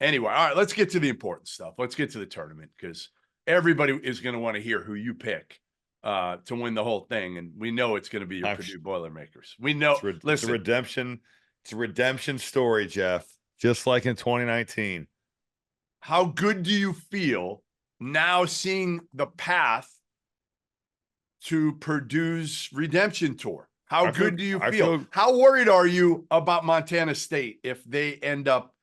Anyway, all right, let's get to the important stuff. Let's get to the tournament because everybody is going to want to hear who you pick to win the whole thing. And we know it's going to be your Purdue Boilermakers. We know. It's a redemption. It's a redemption story, Jeff, just like in 2019. How good do you feel now seeing the path to Purdue's redemption tour? How good do you feel? How worried are you about Montana State if they end up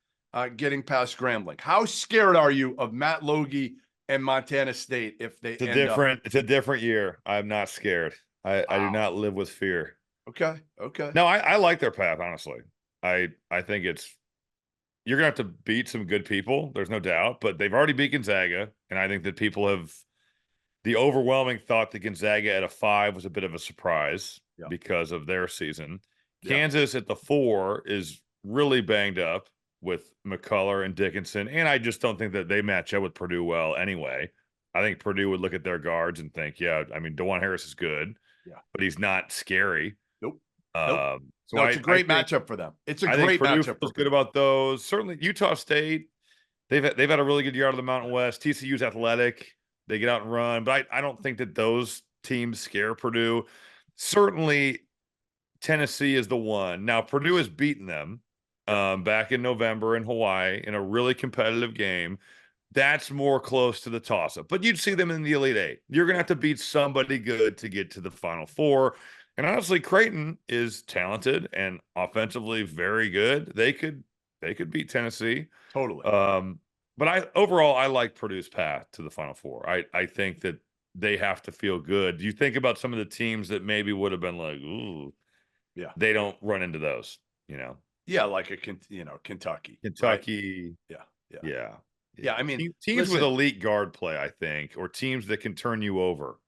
getting past Grambling? How scared are you of Matt Logie and Montana State if they It's a different year. I'm not scared. I do not live with fear. Okay. No, I like their path, honestly. I think you're going to have to beat some good people. There's no doubt, but they've already beat Gonzaga. And I think that people have the overwhelming thought that Gonzaga at a 5 was a bit of a surprise because of their season. Kansas at the 4 is really banged up with McCullough and Dickinson. And I just don't think that they match up with Purdue well anyway. I think Purdue would look at their guards and think, DeJuan Harris is good, but he's not scary. Nope. So it's a great matchup for them. It's a great matchup. Feels good about those. Certainly, Utah State. They've had a really good year out of the Mountain West. TCU's athletic. They get out and run, but I don't think that those teams scare Purdue. Certainly, Tennessee is the one. Now, Purdue has beaten them back in November in Hawaii in a really competitive game. That's more close to the toss-up. But you'd see them in the Elite Eight. You're going to have to beat somebody good to get to the Final Four. And honestly, Creighton is talented and offensively very good. They could beat Tennessee. Totally. But overall, I like Purdue's path to the Final Four. I think that they have to feel good. Do you think about some of the teams that maybe would have been like, ooh, they don't run into those, Yeah, like Kentucky. Kentucky. Right? Yeah. I mean, teams with elite guard play, I think, or teams that can turn you over.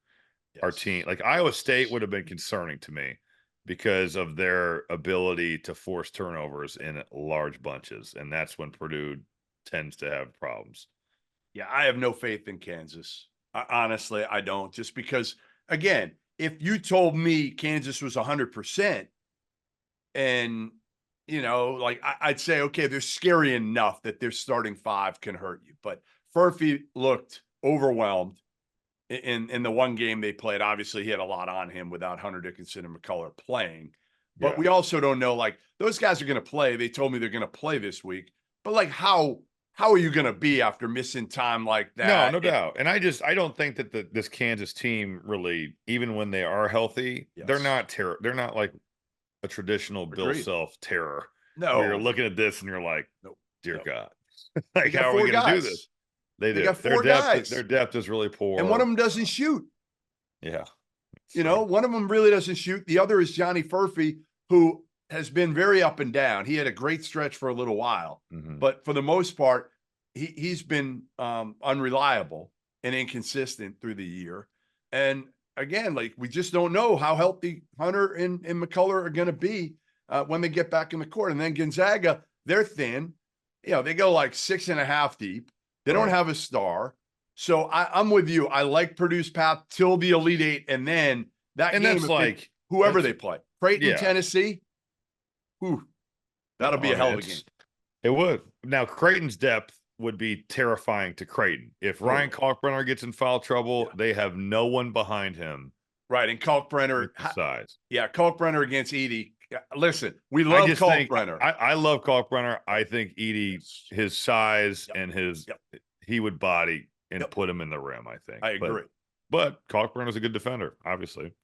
Our team, like Iowa State, would have been concerning to me because of their ability to force turnovers in large bunches, and that's when Purdue tends to have problems. Yeah, I have no faith in Kansas. Honestly, I don't. Just because, again, if you told me Kansas was 100%, and I'd say, okay, they're scary enough that their starting 5 can hurt you. But Furphy looked overwhelmed. In the one game they played. Obviously, he had a lot on him without Hunter Dickinson and McCullough playing. But we also don't know, those guys are going to play. They told me they're going to play this week. But, how are you going to be after missing time like that? No doubt. And I don't think that this Kansas team really, even when they are healthy, they're not They're not like a traditional Bill Self terror. No. Where you're looking at this and you're like, dear God. How are we going to do this? They got 4 guys. Their depth is really poor. And one of them doesn't shoot. Yeah. One of them really doesn't shoot. The other is Johnny Furphy, who has been very up and down. He had a great stretch for a little while. Mm-hmm. But for the most part, he's been unreliable and inconsistent through the year. And again, we just don't know how healthy Hunter and McCullough are going to be when they get back in the court. And then Gonzaga, they're thin. They go 6.5 deep. They don't have a star. So I'm with you. I like Purdue's path till the Elite Eight. And then that's whoever they play. Creighton, Tennessee. That'll be a hell of a game. It would. Now, Creighton's depth would be terrifying to Creighton. If Ryan Kalkbrenner gets in foul trouble, they have no one behind him. Right. And Kalkbrenner. Size. Yeah, Kalkbrenner against Edey. Listen, we love Kalkbrenner. I love Kalkbrenner. I think Edey, his size and he would body and put him in the rim, I think. I agree. But Kalkbrenner's a good defender, obviously.